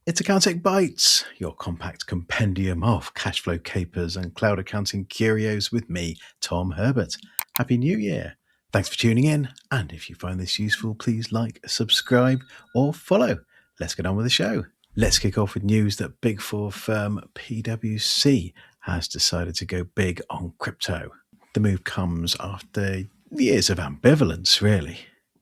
It's Accountech Bytes, your compact compendium of cash flow capers and cloud accounting curios with me, Tom Herbert. Happy New Year. Thanks for tuning in. And if you find this useful, please like, subscribe, or follow. Let's get on with the show. Let's kick off with news that Big Four firm PwC has decided to go big on crypto. The move comes after years of ambivalence, really,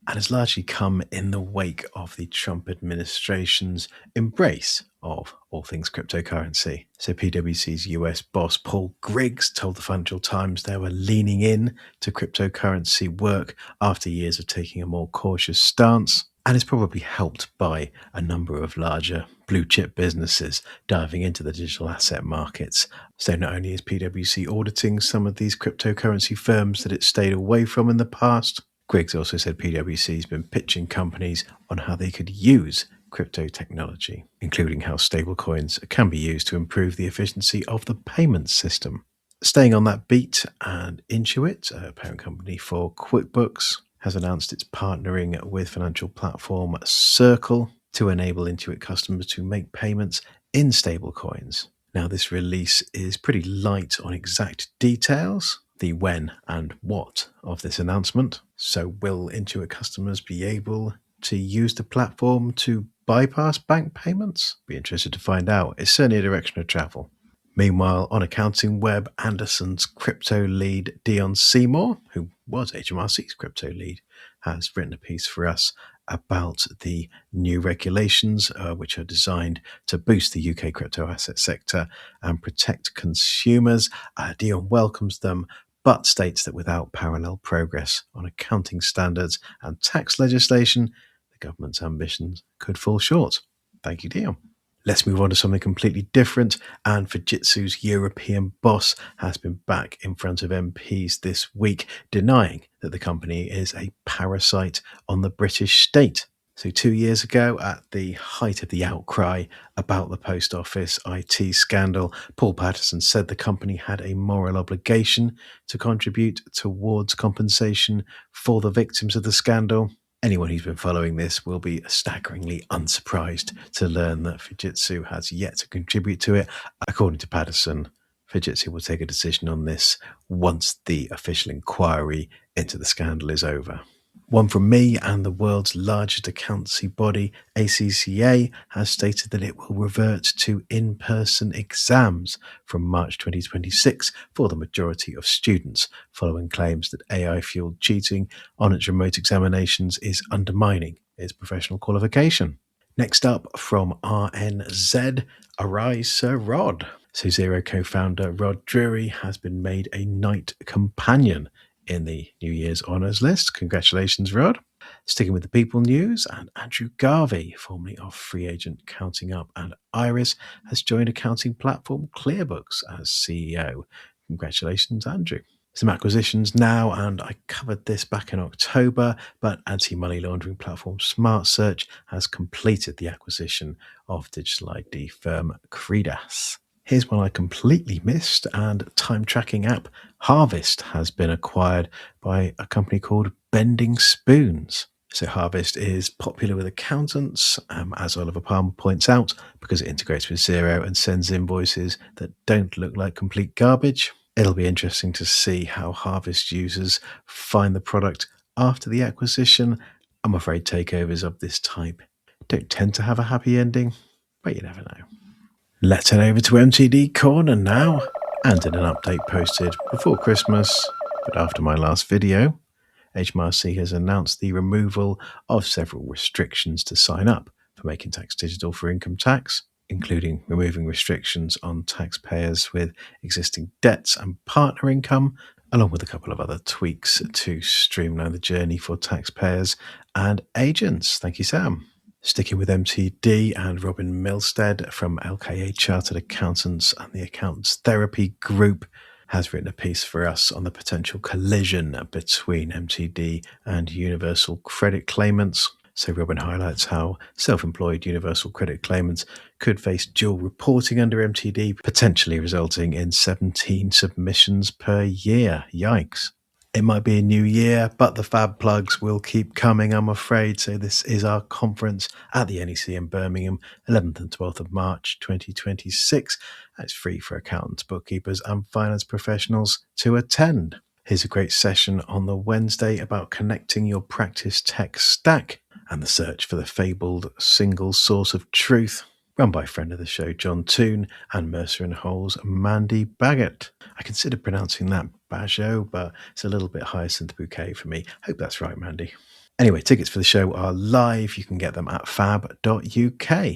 and has largely come in the wake of the Trump administration's embrace of all things cryptocurrency. So PwC's US boss Paul Griggs told the Financial Times they were leaning in to cryptocurrency work after years of taking a more cautious stance, and is probably helped by a number of larger blue chip businesses diving into the digital asset markets. So not only is PwC auditing some of these cryptocurrency firms that it stayed away from in the past, Griggs also said PwC has been pitching companies on how they could use crypto technology, including how stablecoins can be used to improve the efficiency of the payments system. Staying on that beat, and Intuit, a parent company for QuickBooks, has announced it's partnering with financial platform Circle to enable Intuit customers to make payments in stablecoins. Now, this release is pretty light on exact details, the when and what of this announcement. So will Intuit customers be able to use the platform to bypass bank payments? Be interested to find out. It's certainly a direction of travel. Meanwhile, on Accounting Web, Anderson's crypto lead Dion Seymour, who was HMRC's crypto lead, has written a piece for us about the new regulations which are designed to boost the UK crypto asset sector and protect consumers. Dion welcomes them, but states that without parallel progress on accounting standards and tax legislation, the government's ambitions could fall short. Thank you, Dion. Let's move on to something completely different, and Fujitsu's European boss has been back in front of MPs this week, denying that the company is a parasite on the British state. So 2 years ago, at the height of the outcry about the post office IT scandal, Paul Patterson said the company had a moral obligation to contribute towards compensation for the victims of the scandal. Anyone who's been following this will be staggeringly unsurprised to learn that Fujitsu has yet to contribute to it. According to Patterson, Fujitsu will take a decision on this once the official inquiry into the scandal is over. One from me, and the world's largest accountancy body, ACCA, has stated that it will revert to in-person exams from March 2026 for the majority of students, following claims that AI-fueled cheating on its remote examinations is undermining its professional qualification. Next up, from RNZ, Arise Sir Rod. So Zero co-founder Rod Drury has been made a Knight Companion in the New Year's Honours list. Congratulations, Rod. Sticking with the people news, and Andrew Garvey, formerly of Free Agent Counting Up and Iris, has joined accounting platform ClearBooks as CEO. Congratulations, Andrew. Some acquisitions now, and I covered this back in October, but anti-money laundering platform SmartSearch has completed the acquisition of digital ID firm Credas. Here's one I completely missed, and time tracking app Harvest has been acquired by a company called Bending Spoons. So Harvest is popular with accountants, as Oliver Palmer points out, because it integrates with Xero and sends invoices that don't look like complete garbage. It'll be interesting to see how Harvest users find the product after the acquisition. I'm afraid takeovers of this type don't tend to have a happy ending, but you never know. Let's head over to MTD Corner now, and in an update posted before Christmas, but after my last video, HMRC has announced the removal of several restrictions to sign up for Making Tax Digital for income tax, including removing restrictions on taxpayers with existing debts and partner income, along with a couple of other tweaks to streamline the journey for taxpayers and agents. Thank you, Sam. Sticking with MTD, and Robin Milstead from LKA Chartered Accountants and the Accountants Therapy Group has written a piece for us on the potential collision between MTD and universal credit claimants. So Robin highlights how self-employed universal credit claimants could face dual reporting under MTD, potentially resulting in 17 submissions per year. Yikes. It might be a new year, but the fab plugs will keep coming, I'm afraid. So this is our conference at the NEC in Birmingham, 11th and 12th of March 2026. It's free for accountants, bookkeepers and finance professionals to attend. Here's a great session on the Wednesday about connecting your practice tech stack and the search for the fabled single source of truth, run by friend of the show John Toon and Mercer and Hole's Mandy Baggett. I consider pronouncing that Bajo, but it's a little bit hyacinth bouquet for me. Hope that's right, Mandy. Anyway, tickets for the show are live. You can get them at fab.uk.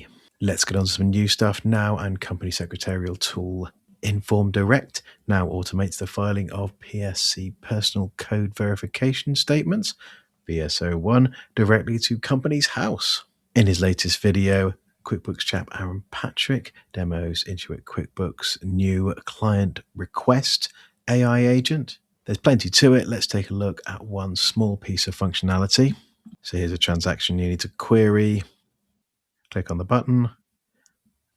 Let's get on to some new stuff now. And company secretarial tool Inform Direct now automates the filing of PSC personal code verification statements, VSO1, directly to Company's House. In his latest video, QuickBooks chap Aaron Patrick demos Intuit QuickBooks new client request AI agent. There's plenty to it. Let's take a look at one small piece of functionality. So here's a transaction you need to query. Click on the button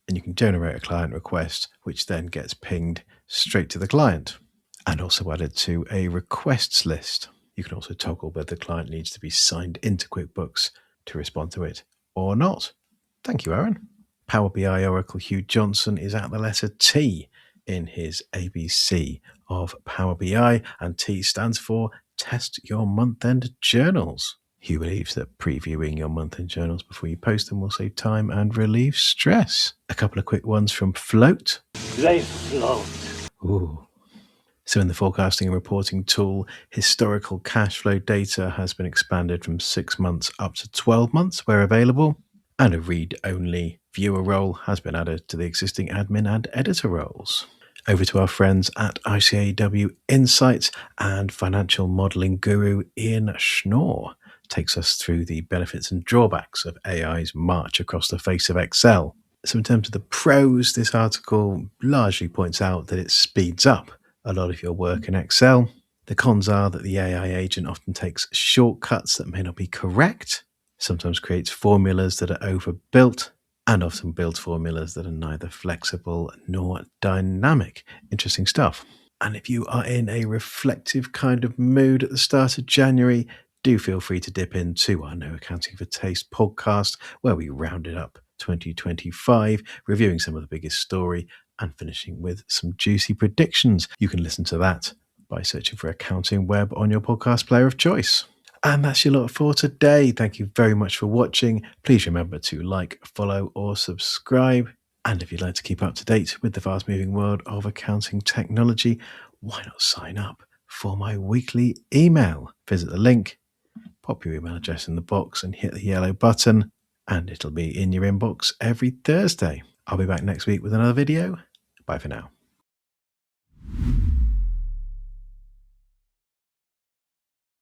and you can generate a client request, which then gets pinged straight to the client and also added to a requests list. You can also toggle whether the client needs to be signed into QuickBooks to respond to it or not. Thank you, Aaron. Power BI Oracle Hugh Johnson is at the letter T in his ABC of Power BI, and T stands for Test Your Month-End Journals. Hugh believes that previewing your month-end journals before you post them will save time and relieve stress. A couple of quick ones from Float. They float. Ooh. So in the forecasting and reporting tool, historical cash flow data has been expanded from 6 months up to 12 months where available. And a read-only viewer role has been added to the existing admin and editor roles. Over to our friends at ICAW Insights, and financial modeling guru Ian Schnorr takes us through the benefits and drawbacks of AI's march across the face of Excel. So in terms of the pros, this article largely points out that it speeds up a lot of your work in Excel. The cons are that the AI agent often takes shortcuts that may not be correct, sometimes creates formulas that are overbuilt, and often builds formulas that are neither flexible nor dynamic. Interesting stuff. And if you are in a reflective kind of mood at the start of January, do feel free to dip into our No Accounting for Taste podcast, where we rounded up 2025, reviewing some of the biggest story and finishing with some juicy predictions. You can listen to that by searching for Accounting Web on your podcast player of choice. And that's your lot for today. Thank you very much for watching. Please remember to like, follow, or subscribe. And if you'd like to keep up to date with the fast-moving world of accounting technology, why not sign up for my weekly email? Visit the link, pop your email address in the box and hit the yellow button, and it'll be in your inbox every Thursday. I'll be back next week with another video. Bye for now.